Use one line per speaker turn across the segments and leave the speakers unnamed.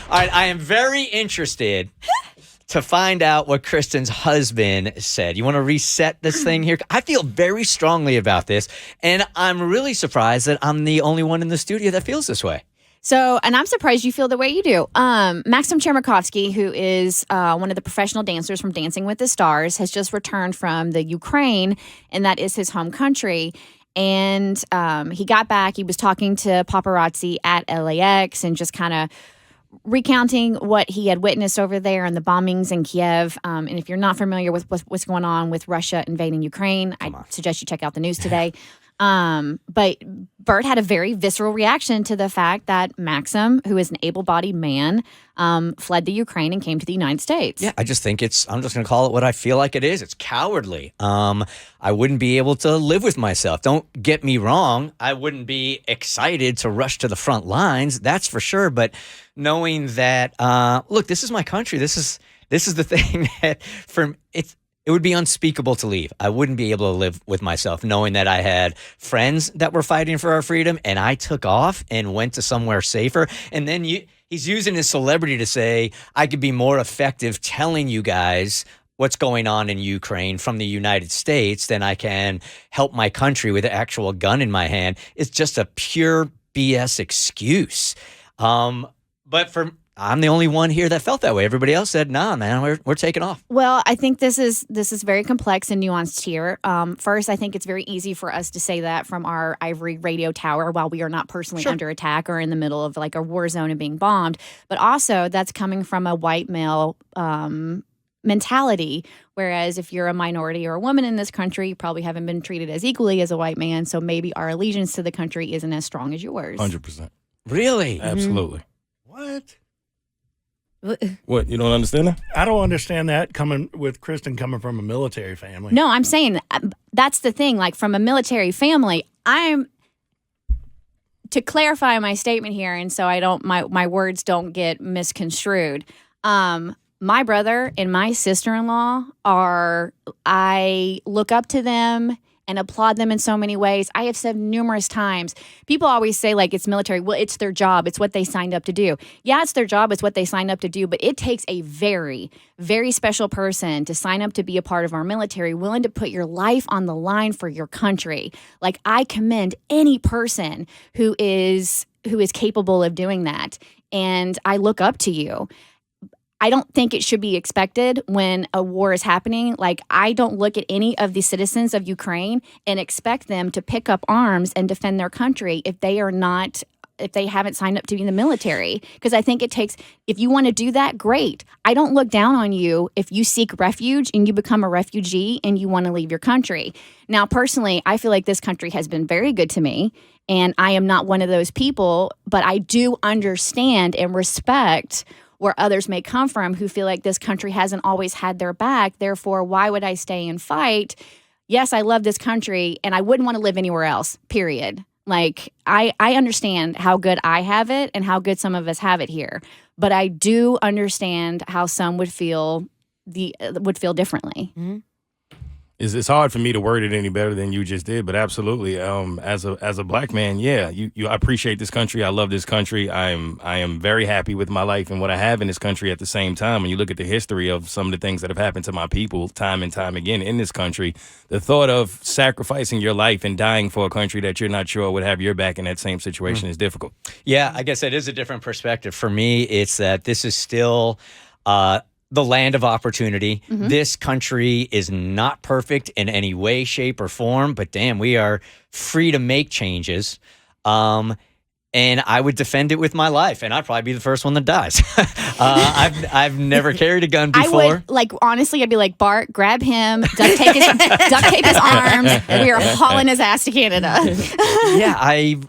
All right, I am very interested to find out what Kristen's husband said. You want to reset this thing here? I feel very strongly about this, and I'm really surprised that I'm the only one in the studio that feels this way.
So, and I'm surprised you feel the way you do. Maksim Chmerkovskiy, who is one of the professional dancers from Dancing with the Stars, has just returned from the Ukraine, and that is his home country. And he got back. He was talking to paparazzi at LAX and just kind of recounting what he had witnessed over there and the bombings in Kiev. And if you're not familiar with what's going on with Russia invading Ukraine, I suggest you check out the news today. But Bert had a very visceral reaction to the fact that Maksim, who is an able-bodied man, fled the Ukraine and came to the United States.
Yeah, I just think I'm just going to call it what I feel like it is. It's cowardly. I wouldn't be able to live with myself. Don't get me wrong. I wouldn't be excited to rush to the front lines. That's for sure. But knowing that, look, this is my country. This is the thing that it would be unspeakable to leave. I wouldn't be able to live with myself knowing that I had friends that were fighting for our freedom and I took off and went to somewhere safer. And then he's using his celebrity to say, I could be more effective telling you guys what's going on in Ukraine from the United States than I can help my country with an actual gun in my hand. It's just a pure BS excuse. But I'm the only one here that felt that way. Everybody else said, nah, man, we're taking off.
Well, I think this is very complex and nuanced here. First, I think it's very easy for us to say that from our ivory radio tower while we are not personally under attack or in the middle of like a war zone and being bombed. But also, that's coming from a white male mentality. Whereas if you're a minority or a woman in this country, you probably haven't been treated as equally as a white man. So maybe our allegiance to the country isn't as strong as yours.
100%.
Really?
Absolutely.
What?
What, you don't understand that?
I don't understand that coming from a military family.
No, I'm saying that's the thing. Like from a military family, to clarify my statement here, and so my words don't get misconstrued. My brother and my sister-in-law I look up to them and applaud them in so many ways. I have said numerous times, people always say like it's military. Well, it's their job. It's what they signed up to do. Yeah, it's their job. It's what they signed up to do. But it takes a very, very special person to sign up to be a part of our military, willing to put your life on the line for your country. Like I commend any person who is capable of doing that. And I look up to you. I don't think it should be expected when a war is happening. Like, I don't look at any of the citizens of Ukraine and expect them to pick up arms and defend their country if they haven't signed up to be in the military. Because I think if you want to do that, great. I don't look down on you if you seek refuge and you become a refugee and you want to leave your country. Now, personally, I feel like this country has been very good to me, and I am not one of those people, but I do understand and respect where others may come from who feel like this country hasn't always had their back. Therefore, why would I stay and fight? Yes, I love this country, and I wouldn't want to live anywhere else, period. Like, I understand how good I have it and how good some of us have it here. But I do understand how some would feel differently. Mm-hmm.
It's hard for me to word it any better than you just did, but absolutely, as a black man, yeah, I appreciate this country. I love this country. I am very happy with my life and what I have in this country. At the same time, when you look at the history of some of the things that have happened to my people time and time again in this country, the thought of sacrificing your life and dying for a country that you're not sure would have your back in that same situation is difficult.
Yeah, I guess that is a different perspective. For me, it's that this is still the land of opportunity. Mm-hmm. This country is not perfect in any way, shape, or form, but damn, we are free to make changes. And I would defend it with my life, and I'd probably be the first one that dies. I've never carried a gun before.
I would, honestly, I'd be like, Bart, grab him, duct tape his arms, and we are hauling his ass to Canada.
I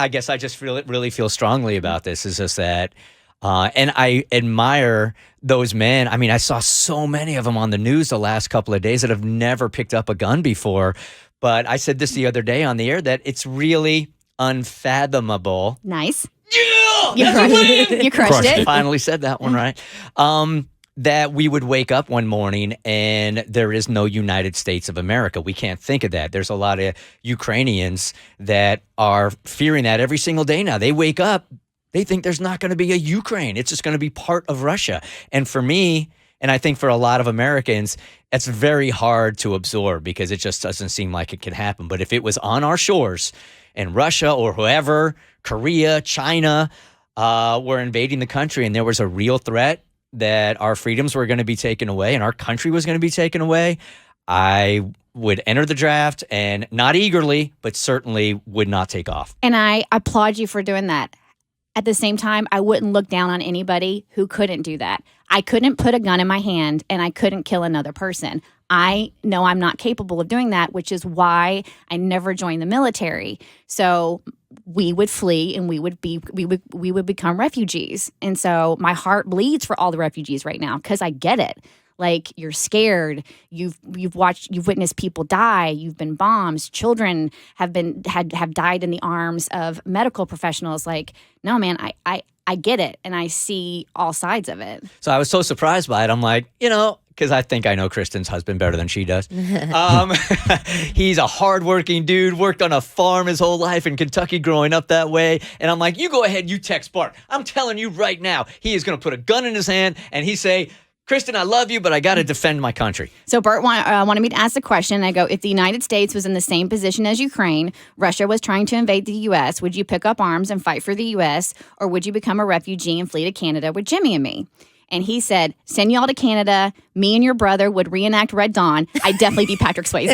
guess I just really feel strongly about this. Is just that, and I admire those men. I mean, I saw so many of them on the news the last couple of days that have never picked up a gun before. But I said this the other day on the air that it's really unfathomable.
Nice.
Yeah!
You crushed it.
Finally said that one right. That we would wake up one morning and there is no United States of America. We can't think of that. There's a lot of Ukrainians that are fearing that every single day now. They wake up, They think there's not going to be a Ukraine. It's just going to be part of Russia. And for me, and I think for a lot of Americans, it's very hard to absorb because it just doesn't seem like it can happen. But if it was on our shores and Russia or whoever, Korea, China, were invading the country and there was a real threat that our freedoms were going to be taken away and our country was going to be taken away, I would enter the draft and not eagerly, but certainly would not take off.
And I applaud you for doing that. At the same time, I wouldn't look down on anybody who couldn't do that. I couldn't put a gun in my hand and I couldn't kill another person. I know I'm not capable of doing that, which is why I never joined the military. So we would flee and we would become refugees. And so my heart bleeds for all the refugees right now because I get it. Like, you're scared. You've witnessed people die. You've been bombed. Children have died in the arms of medical professionals. Like, no, man, I get it, and I see all sides of it.
So I was so surprised by it. I'm like, because I think I know Kristin's husband better than she does. He's a hardworking dude, worked on a farm his whole life in Kentucky growing up that way. And I'm like, you go ahead, you text Bart. I'm telling you right now, he is going to put a gun in his hand and he say, Kristin, I love you, but I got to defend my country.
So Bert wanted me to ask the question. I go, if the United States was in the same position as Ukraine, Russia was trying to invade the U.S., would you pick up arms and fight for the U.S., or would you become a refugee and flee to Canada with Jimmy and me? And he said, send y'all to Canada. Me and your brother would reenact Red Dawn. I'd definitely be Patrick Swayze.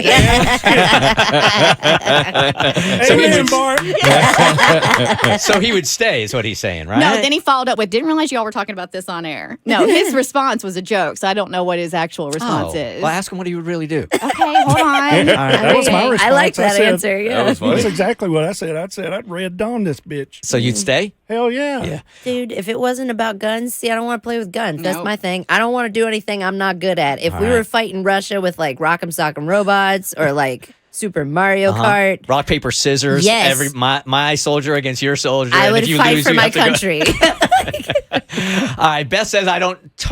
So he would stay, is what he's saying, right?
No, then he followed up with, didn't realize y'all were talking about this on air. No, his response was a joke, so I don't know what his actual response is.
Well, ask him what he would really do.
Okay, hold on.
That was my response.
I like that answer. Yeah,
That was funny.
That's exactly what I said. I'd Red Dawn this bitch.
So you'd stay?
Hell yeah.
Yeah.
dude. If it wasn't about guns, see, I don't want to play with guns. That's my thing. I don't want to do anything I'm not good at. If we were fighting Russia with like Rock'em Sock'em Robots or like Super Mario Kart,
rock, paper, scissors.
Yes.
My soldier against your soldier.
I
and
would
if you
fight
lose,
for
you
my
have to go.
country.
All right, Beth says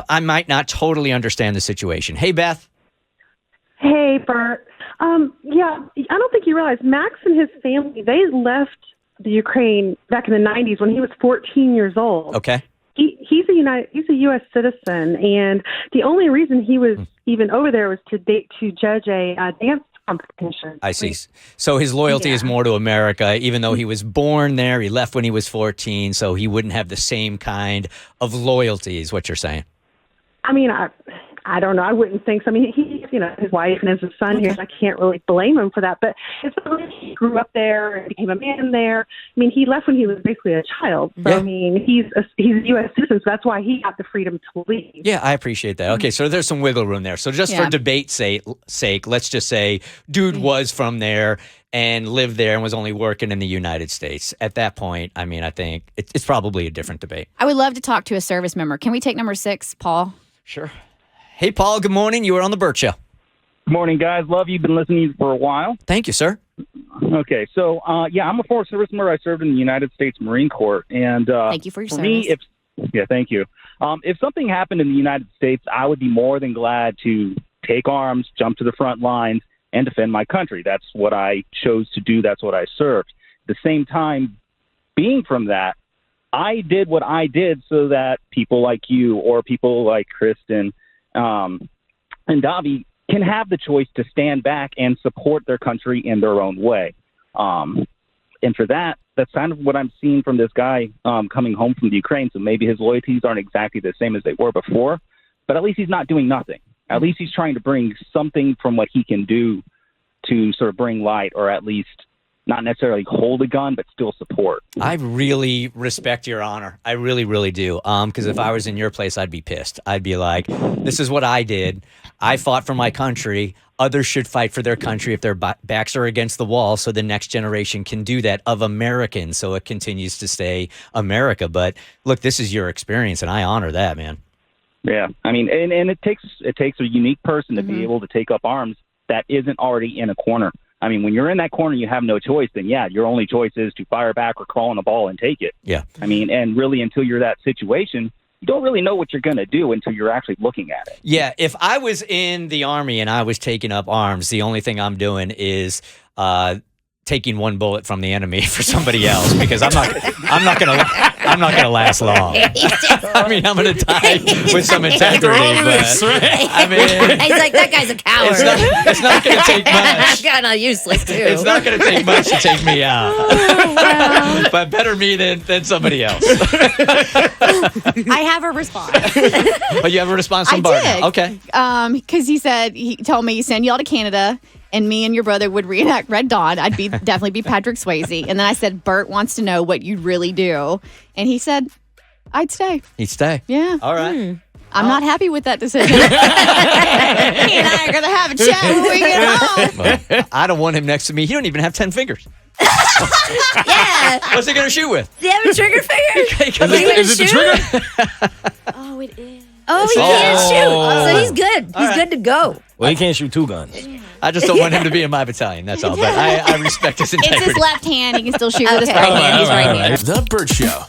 I might not totally understand the situation. Hey, Beth.
Hey, Bert. Yeah, I don't think you realize Max and his family, they left the Ukraine back in the 90s when he was 14 years old.
Okay.
He's a U.S. citizen, and the only reason he was even over there was to judge a dance competition.
I see. So his loyalty is more to America, even though he was born there. He left when he was 14, so he wouldn't have the same kind of loyalty, is what you're saying.
I mean, I don't know. I wouldn't think so. I mean, his wife and his son here, and I can't really blame him for that. But it's not like he grew up there and became a man there. I mean, he left when he was basically a child. So, I mean, he's a U.S. citizen, so that's why he got the freedom to leave.
Yeah, I appreciate that. Okay, so there's some wiggle room there. So just for debate's sake, let's just say dude was from there and lived there and was only working in the United States. At that point, I mean, I think it's probably a different debate.
I would love to talk to a service member. Can we take number 6, Paul?
Sure. Hey, Paul, good morning. You were on the Bert Show.
Good morning, guys. Love you. Been listening to you for a while.
Thank you, sir.
Okay, so, I'm a former service member. I served in the United States Marine Corps. And
thank you for your service.
Thank you. If something happened in the United States, I would be more than glad to take arms, jump to the front lines, and defend my country. That's what I chose to do. That's what I served. At the same time, being from that, I did what I did so that people like you or people like Kristin and Davi can have the choice to stand back and support their country in their own way. And for that's kind of what I'm seeing from this guy coming home from the Ukraine. So maybe his loyalties aren't exactly the same as they were before, but at least he's not doing nothing. At least he's trying to bring something from what he can do to sort of bring light, or at least not necessarily hold a gun, but still support.
I really respect your honor. I really, really do. Because if I was in your place, I'd be pissed. I'd be like, this is what I did. I fought for my country. Others should fight for their country if their backs are against the wall, so the next generation can do that of Americans, so it continues to stay America. But look, this is your experience, and I honor that, man.
Yeah, I mean, and it takes a unique person to be able to take up arms that isn't already in a corner. I mean, when you're in that corner, you have no choice. Then, your only choice is to fire back or crawl on the ball and take it.
Yeah.
I mean, and really, until you're that situation, you don't really know what you're going to do until you're actually looking at it.
Yeah. If I was in the Army and I was taking up arms, the only thing I'm doing is taking one bullet from the enemy for somebody else, because I'm not going to I'm not gonna last long. I mean, I'm gonna die with some integrity, but I mean,
he's like, that guy's a coward.
it's not gonna take much.
Kind of useless too.
It's not going to take much to take me out. But better me than somebody else.
I have a response.
Oh, you have a response from
I
Bart
did.
now. Okay.
Because he told me, send y'all to Canada, and me and your brother would reenact Red Dawn. I'd definitely be Patrick Swayze. And then I said, Bert wants to know what you'd really do. And he said, I'd stay.
He'd stay.
Yeah.
All right.
I'm not happy with that decision. He and I are going to have a chat when we get home.
Well, I don't want him next to me. He don't even have 10 fingers.
Yeah.
What's he going to shoot with?
Do you have a trigger finger?
Is it the trigger?
Oh, it is.
Oh, he can't shoot. So he's good. He's good to go.
Well, he can't shoot 2 guns.
I just don't want him to be in my battalion. That's all. But I respect his integrity.
It's his left hand. He can still shoot with his right hand. He's right-handed.
The Bert Show.